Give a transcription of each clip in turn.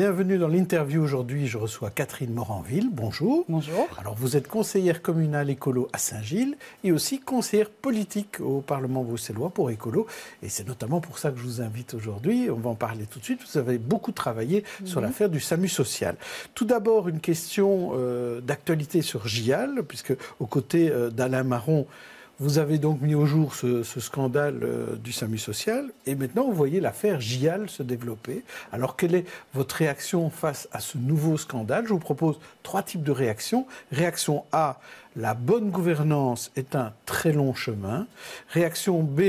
bienvenue dans l'interview. Aujourd'hui, je reçois Catherine Moranville. Bonjour. Bonjour. Alors, vous êtes conseillère communale écolo à Saint-Gilles et aussi conseillère politique au Parlement bruxellois pour écolo. Et c'est notamment pour ça que je vous invite aujourd'hui. On va en parler tout de suite. Vous avez beaucoup travaillé sur l'affaire du SAMU social. Tout d'abord, une question d'actualité sur GIAL, puisque aux côtés d'Alain Marron, vous avez donc mis au jour ce scandale du SAMU social et maintenant vous voyez l'affaire GIAL se développer. Alors quelle est votre réaction face à ce nouveau scandale? Je vous propose 3 types de réactions. Réaction A, la bonne gouvernance est un très long chemin. Réaction B,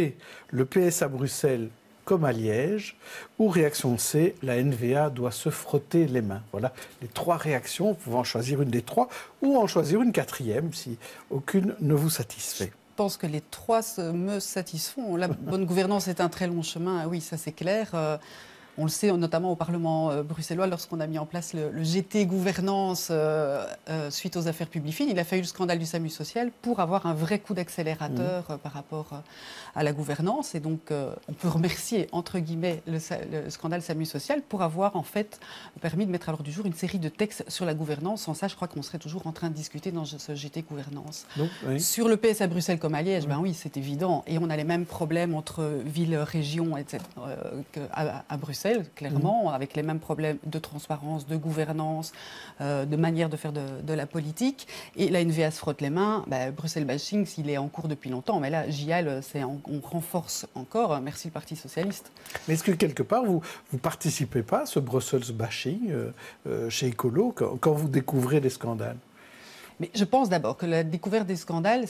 le PS à Bruxelles comme à Liège, ou réaction C, la NVA doit se frotter les mains. Voilà les 3 réactions, vous pouvez en choisir une des 3 ou en choisir une 4e si aucune ne vous satisfait. Je pense que les 3 me satisfont. La bonne gouvernance est un très long chemin, oui, ça c'est clair. On le sait notamment au Parlement bruxellois, lorsqu'on a mis en place le GT gouvernance suite aux affaires Publifin. Il a fallu le scandale du SAMU social pour avoir un vrai coup d'accélérateur par rapport à la gouvernance. Et donc, on peut remercier, entre guillemets, le scandale SAMU social pour avoir en fait permis de mettre à l'ordre du jour une série de textes sur la gouvernance. Sans ça, je crois qu'on serait toujours en train de discuter dans ce GT gouvernance. Donc, oui. Sur le PS à Bruxelles comme à Liège, ben oui, c'est évident. Et on a les mêmes problèmes entre villes, régions, etc. À Bruxelles. Clairement, avec les mêmes problèmes de transparence, de gouvernance, de manière de faire de la politique. Et la NVA se frotte les mains. Bruxelles bashing, s'il est en cours depuis longtemps. Mais là, GIAL, on renforce encore. Merci le Parti socialiste. Mais est-ce que quelque part, vous ne participez pas à ce Brussels bashing chez Écolo quand vous découvrez des scandales? Mais je pense d'abord que la découverte des scandales,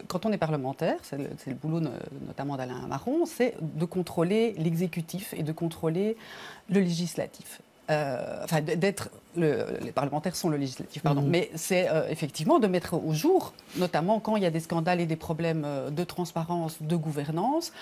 quand on est parlementaire, c'est le boulot notamment d'Alain Marron, c'est de contrôler l'exécutif et de contrôler le législatif. Les parlementaires sont le législatif, pardon. Mais c'est effectivement de mettre au jour, notamment quand il y a des scandales et des problèmes de transparence, de gouvernance,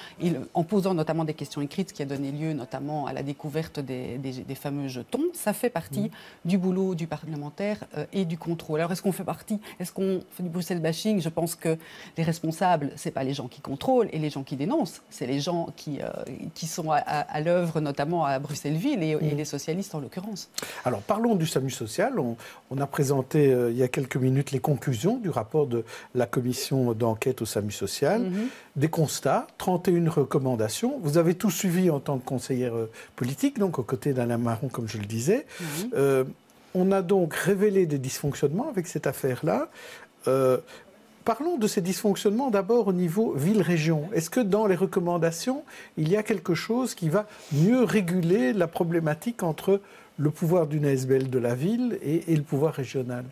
en posant notamment des questions écrites, ce qui a donné lieu notamment à la découverte des fameux jetons. Ça fait partie du boulot du parlementaire et du contrôle. Alors est-ce qu'on fait du Bruxelles bashing? Je pense que les responsables, c'est pas les gens qui contrôlent et les gens qui dénoncent, c'est les gens qui sont à l'œuvre, notamment à Bruxelles-Ville et les socialistes en l'occurrence. Alors parlons du SAMU social. On a présenté il y a quelques minutes les conclusions du rapport de la commission d'enquête au SAMU social. Des constats, 31 recommandations. Vous avez tout suivi en tant que conseillère politique, donc aux côtés d'Alain Marron, comme je le disais. On a donc révélé des dysfonctionnements avec cette affaire-là. Parlons de ces dysfonctionnements d'abord au niveau ville-région. Est-ce que dans les recommandations, il y a quelque chose qui va mieux réguler la problématique entre le pouvoir d'une ASBL de la ville et le pouvoir régional?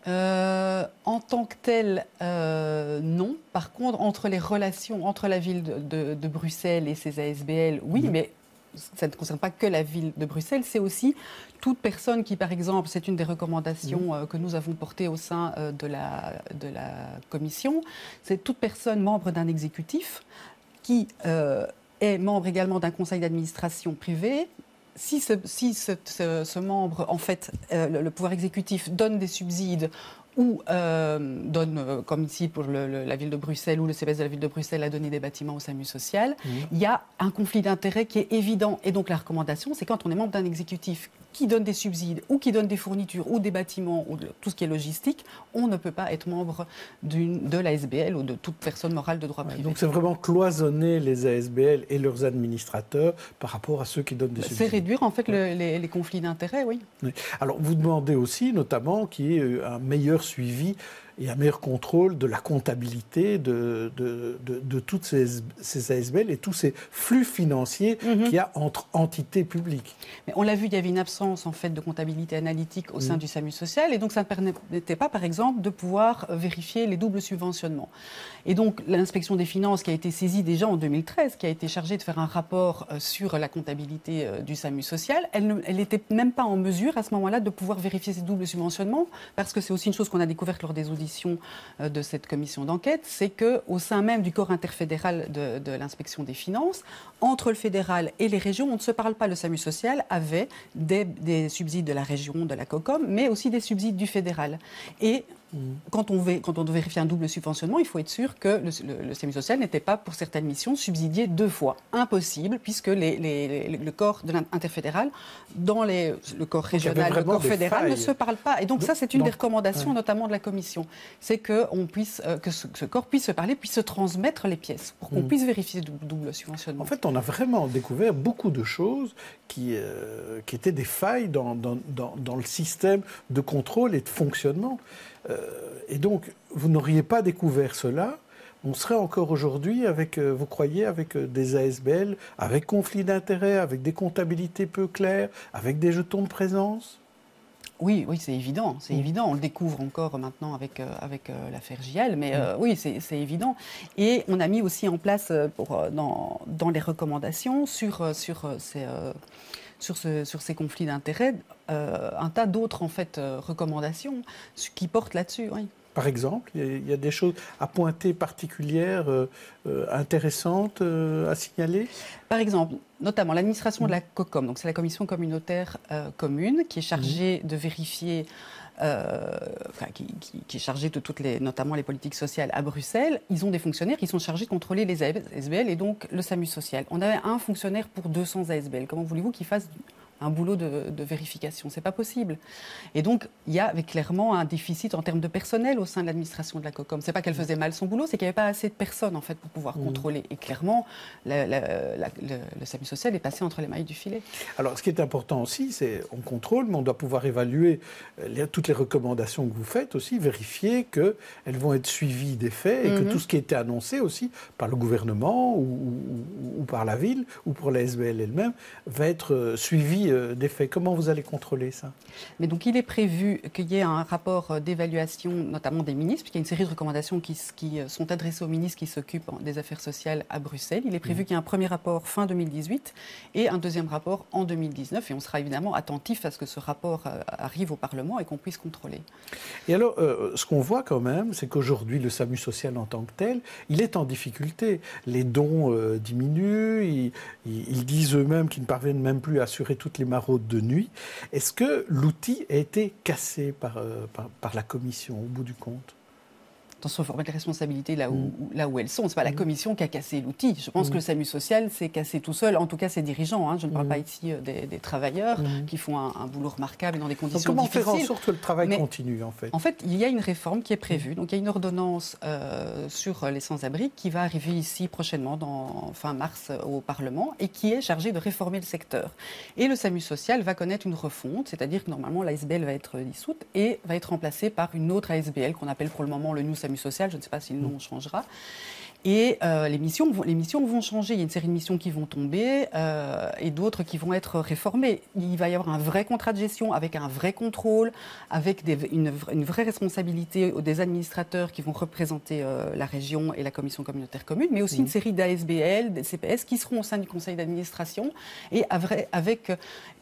En tant que tel, non. Par contre, entre les relations entre la ville de Bruxelles et ses ASBL, oui, mais ça ne concerne pas que la ville de Bruxelles, c'est aussi toute personne qui, par exemple, c'est une des recommandations que nous avons portées au sein de la commission, c'est toute personne membre d'un exécutif qui est membre également d'un conseil d'administration privé. Si ce membre, en fait, le pouvoir exécutif donne des subsides ou donne, comme ici pour la ville de Bruxelles, ou le CPS de la ville de Bruxelles a donné des bâtiments au SAMU social, il y a un conflit d'intérêts qui est évident. Et donc la recommandation, c'est quand on est membre d'un exécutif qui donne des subsides ou qui donne des fournitures ou des bâtiments ou tout ce qui est logistique, on ne peut pas être membre de l'ASBL ou de toute personne morale de droit privé. Donc c'est vraiment cloisonner les ASBL et leurs administrateurs par rapport à ceux qui donnent des subsides. C'est réduire en fait les conflits d'intérêts, oui. Alors vous demandez aussi notamment qu'il y ait un meilleur suivi et un meilleur contrôle de la comptabilité de toutes ces ASBL et tous ces flux financiers qu'il y a entre entités publiques. Mais on l'a vu, il y avait une absence en fait de comptabilité analytique au sein du SAMU social et donc ça ne permettait pas, par exemple, de pouvoir vérifier les doubles subventionnements. Et donc l'inspection des finances qui a été saisie déjà en 2013, qui a été chargée de faire un rapport sur la comptabilité du SAMU social, elle n'était même pas en mesure à ce moment-là de pouvoir vérifier ces doubles subventionnements parce que c'est aussi une chose qu'on a découverte lors des auditions de cette commission d'enquête, c'est qu'au sein même du corps interfédéral de l'inspection des finances, entre le fédéral et les régions, on ne se parle pas. Le SAMU social avait des subsides de la région, de la COCOM, mais aussi des subsides du fédéral. Et quand on vérifie un double subventionnement, il faut être sûr que le SAMU social n'était pas, pour certaines missions, subsidié 2 fois. Impossible, puisque le corps de l'interfédéral, dans le corps régional, le corps fédéral, ne se parlent pas. Et donc ça, c'est une des recommandations, notamment de la Commission. C'est que ce corps puisse se parler, puisse se transmettre les pièces, pour qu'on puisse vérifier le double subventionnement. En fait, on a vraiment découvert beaucoup de choses qui étaient des failles dans le système de contrôle et de fonctionnement. Et donc, vous n'auriez pas découvert cela, on serait encore aujourd'hui, vous croyez, avec des ASBL, avec conflit d'intérêts, avec des comptabilités peu claires, avec des jetons de présence? Oui, c'est évident, On le découvre encore maintenant avec l'affaire JL, mais oui, c'est évident. Et on a mis aussi en place dans les recommandations sur ces conflits d'intérêts, un tas d'autres recommandations qui portent là-dessus. Oui. Par exemple, il y a des choses à pointer particulières, intéressantes à signaler? Par exemple, notamment l'administration de la COCOM, donc c'est la commission communautaire commune qui est chargée de vérifier, qui est chargée de notamment les politiques sociales à Bruxelles. Ils ont des fonctionnaires qui sont chargés de contrôler les ASBL et donc le SAMU social. On avait un fonctionnaire pour 200 ASBL. Comment voulez-vous qu'il fasse un boulot de vérification? C'est pas possible. Et donc, il y avait clairement un déficit en termes de personnel au sein de l'administration de la COCOM. C'est pas qu'elle faisait mal son boulot, c'est qu'il n'y avait pas assez de personnes, en fait, pour pouvoir contrôler. Et clairement, le SAMU social est passé entre les mailles du filet. Alors, ce qui est important aussi, c'est on contrôle, mais on doit pouvoir évaluer toutes les recommandations que vous faites aussi, vérifier qu'elles vont être suivies des faits et que tout ce qui a été annoncé aussi par le gouvernement ou par la ville ou pour la SBL elle-même va être suivi des faits. Comment vous allez contrôler ça? Mais donc il est prévu qu'il y ait un rapport d'évaluation, notamment des ministres, puisqu'il y a une série de recommandations qui sont adressées aux ministres qui s'occupent des affaires sociales à Bruxelles. Il est prévu qu'il y ait un premier rapport fin 2018 et un deuxième rapport en 2019. Et on sera évidemment attentif à ce que ce rapport arrive au Parlement et qu'on puisse contrôler. Et alors, ce qu'on voit quand même, c'est qu'aujourd'hui, le SAMU social en tant que tel, il est en difficulté. Les dons diminuent, ils disent eux-mêmes qu'ils ne parviennent même plus à assurer toutes les maraudes de nuit. Est-ce que l'outil a été cassé par la Commission, au bout du compte? Attention, il faut remettre les responsabilités là où elles sont. Ce n'est pas la Commission qui a cassé l'outil. Je pense que le SAMU social s'est cassé tout seul, en tout cas ses dirigeants. Je ne parle pas ici des travailleurs qui font un boulot remarquable dans des conditions difficiles. Comment faire en sorte que le travail continue, en fait? En fait, il y a une réforme qui est prévue. Donc, il y a une ordonnance sur les sans-abri qui va arriver ici prochainement, fin mars, au Parlement, et qui est chargée de réformer le secteur. Et le SAMU social va connaître une refonte, c'est-à-dire que normalement, l'ASBL va être dissoute et va être remplacée par une autre ASBL qu'on appelle pour le moment le New SAMU social, je ne sais pas si le nom changera. Et les missions vont changer. Il y a une série de missions qui vont tomber et d'autres qui vont être réformées. Il va y avoir un vrai contrat de gestion avec un vrai contrôle, avec une vraie responsabilité des administrateurs qui vont représenter la région et la commission communautaire commune, mais aussi une série d'ASBL, des CPS qui seront au sein du conseil d'administration et avec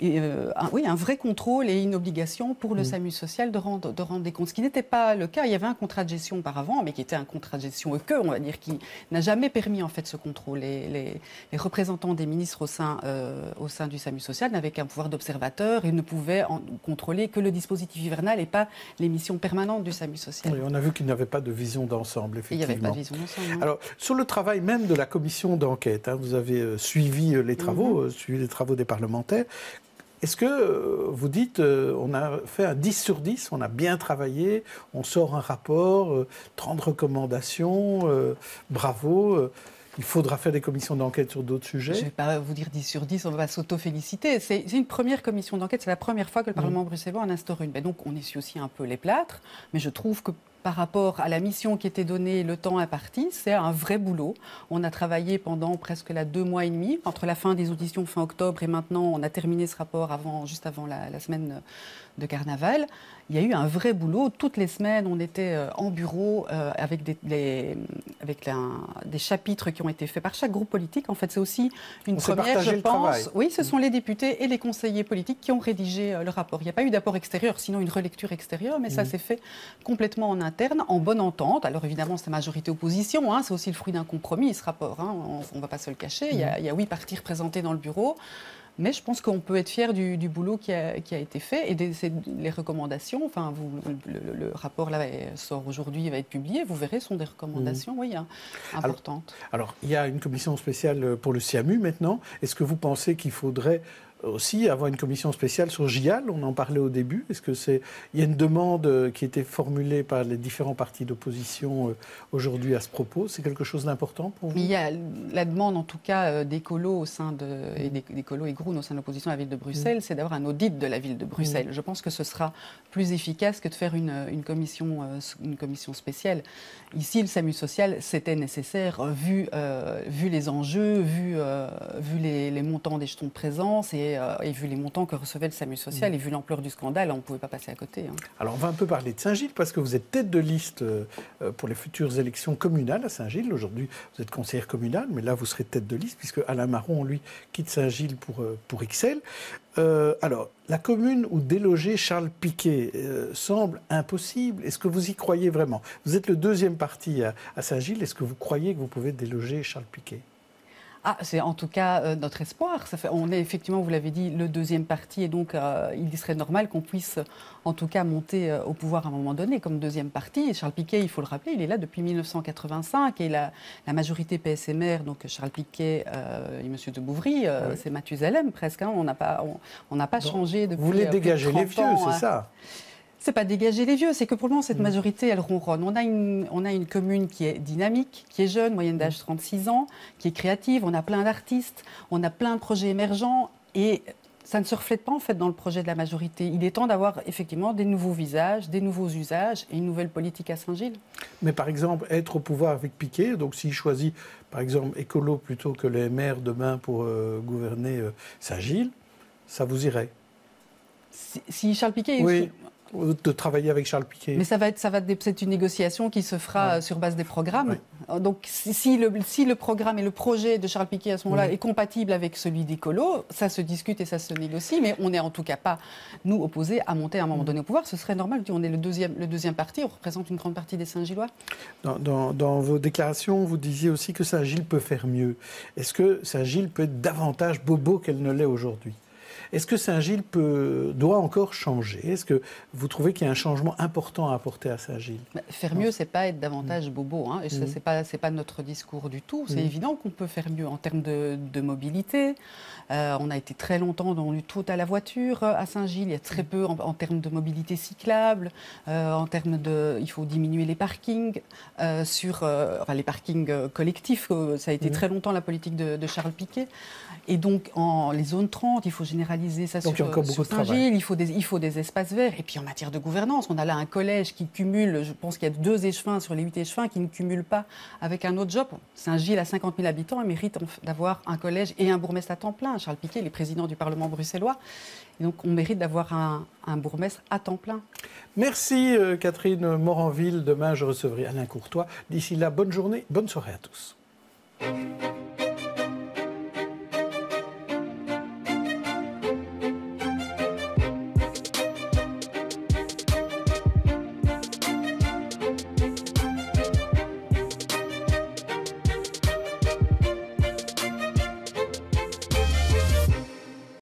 un vrai contrôle et une obligation pour le SAMU social de rendre des comptes. Ce qui n'était pas le cas. Il y avait un contrat de gestion auparavant, mais qui était un contrat de gestion équeux, on va dire, qui n'a jamais permis en fait ce contrôle. Les représentants des ministres au sein du SAMU social n'avaient qu'un pouvoir d'observateur et ne pouvaient contrôler que le dispositif hivernal et pas les missions permanentes du SAMU social. Oui, on a vu qu'il n'y avait pas de vision d'ensemble, effectivement. Il n'y avait pas de vision d'ensemble. Non. Alors, sur le travail même de la commission d'enquête, vous avez suivi les travaux, suivi les travaux des parlementaires. Est-ce que vous dites, on a fait un 10 sur 10, on a bien travaillé, on sort un rapport, 30 recommandations, bravo, il faudra faire des commissions d'enquête sur d'autres sujets? Je ne vais pas vous dire 10 sur 10, on va s'auto-féliciter. C'est une première commission d'enquête, c'est la première fois que le Parlement bruxellois en instaure une. Donc on essuie aussi un peu les plâtres, mais je trouve que par rapport à la mission qui était donnée, le temps imparti, c'est un vrai boulot. On a travaillé pendant presque 2 mois et demi, entre la fin des auditions fin octobre et maintenant on a terminé ce rapport juste avant la semaine de carnaval. Il y a eu un vrai boulot. Toutes les semaines, on était en bureau avec des chapitres qui ont été faits par chaque groupe politique. En fait, c'est aussi une première, je pense. Oui, ce sont les députés et les conseillers politiques qui ont rédigé le rapport. Il n'y a pas eu d'apport extérieur, sinon une relecture extérieure, mais ça s'est fait complètement en interne, en bonne entente. Alors évidemment, c'est majorité-opposition. C'est aussi le fruit d'un compromis, ce rapport. On ne va pas se le cacher. Il y a 8 partis représentés dans le bureau. Mais je pense qu'on peut être fier du boulot qui a été fait et les recommandations. Enfin, le rapport là sort aujourd'hui, il va être publié. Vous verrez, ce sont des recommandations, oui, importantes. Alors, il y a une commission spéciale pour le SIAMU maintenant. Est-ce que vous pensez qu'il faudrait aussi avoir une commission spéciale sur JIAL? On en parlait au début. Est-ce que il y a une demande qui a été formulée par les différents partis d'opposition aujourd'hui à ce propos? C'est quelque chose d'important pour vous? Il y a la demande, en tout cas, d'écolos et d'écolos et Groen au sein de l'opposition à la ville de Bruxelles, c'est d'avoir un audit de la ville de Bruxelles. Je pense que ce sera plus efficace que de faire une commission spéciale. Ici, le SAMU social, c'était nécessaire, vu les enjeux, vu les montants des jetons de présence et vu les montants que recevait le SAMU social et vu l'ampleur du scandale, on ne pouvait pas passer à côté. Alors, on va un peu parler de Saint-Gilles parce que vous êtes tête de liste pour les futures élections communales à Saint-Gilles. Aujourd'hui, vous êtes conseillère communale, mais là, vous serez tête de liste puisque Alain Marron, lui, quitte Saint-Gilles pour XL. Alors, la commune où déloger Charles Piquet semble impossible. Est-ce que vous y croyez vraiment? Vous êtes le deuxième parti à Saint-Gilles. Est-ce que vous croyez que vous pouvez déloger Charles Piquet? C'est en tout cas notre espoir. On est effectivement, vous l'avez dit, le deuxième parti et donc il serait normal qu'on puisse en tout cas monter au pouvoir à un moment donné comme deuxième parti. Et Charles Piquet, il faut le rappeler, il est là depuis 1985 et la majorité PSMR, donc Charles Piquet et M. de Bouvry, c'est Mathusalem presque. On n'a pas changé depuis. Vous voulez dégager les vieux, c'est ça? C'est pas dégager les vieux, c'est que pour le moment, cette majorité, elle ronronne. On a une commune qui est dynamique, qui est jeune, moyenne d'âge 36 ans, qui est créative, on a plein d'artistes, on a plein de projets émergents et ça ne se reflète pas en fait dans le projet de la majorité. Il est temps d'avoir effectivement des nouveaux visages, des nouveaux usages et une nouvelle politique à Saint-Gilles. Mais par exemple, être au pouvoir avec Piquet, donc s'il choisit par exemple écolo plutôt que les maires demain pour gouverner Saint-Gilles, ça vous irait? Si Charles Piquet... Oui. De travailler avec Charles Piquet. Mais c'est une négociation qui se fera sur base des programmes. Oui. Donc si le programme et le projet de Charles Piquet à ce moment-là est compatible avec celui d'Écolo, ça se discute et ça se négocie, mais on n'est en tout cas pas, nous, opposés à monter à un moment donné au pouvoir. Ce serait normal, on est le deuxième parti, on représente une grande partie des Saint-Gillois. Dans vos déclarations, vous disiez aussi que Saint-Gilles peut faire mieux. Est-ce que Saint-Gilles peut être davantage bobo qu'elle ne l'est aujourd'hui? Est-ce que Saint-Gilles doit encore changer? Est-ce que vous trouvez qu'il y a un changement important à apporter à Saint-Gilles? Faire mieux, c'est pas être davantage bobo. Et ça, c'est pas notre discours du tout. C'est évident qu'on peut faire mieux en termes de mobilité. On a été très longtemps dans le tout à la voiture à Saint-Gilles. Il y a très peu en termes de mobilité cyclable. Il faut diminuer les parkings les parkings collectifs. Ça a été très longtemps la politique de Charles Piquet. Et donc, les zones 30, il faut généraliser ça sur Saint-Gilles, il faut des espaces verts. Et puis, en matière de gouvernance, on a là un collège qui cumule, je pense qu'il y a 2 échevins sur les 8 échevins qui ne cumulent pas avec un autre job. Saint-Gilles a 50 000 habitants et mérite d'avoir un collège et un bourgmestre à temps plein. Charles Piquet, il est président du Parlement bruxellois. Et donc, on mérite d'avoir un bourgmestre à temps plein. Merci Catherine Moranville. Demain, je recevrai Alain Courtois. D'ici là, bonne journée, bonne soirée à tous.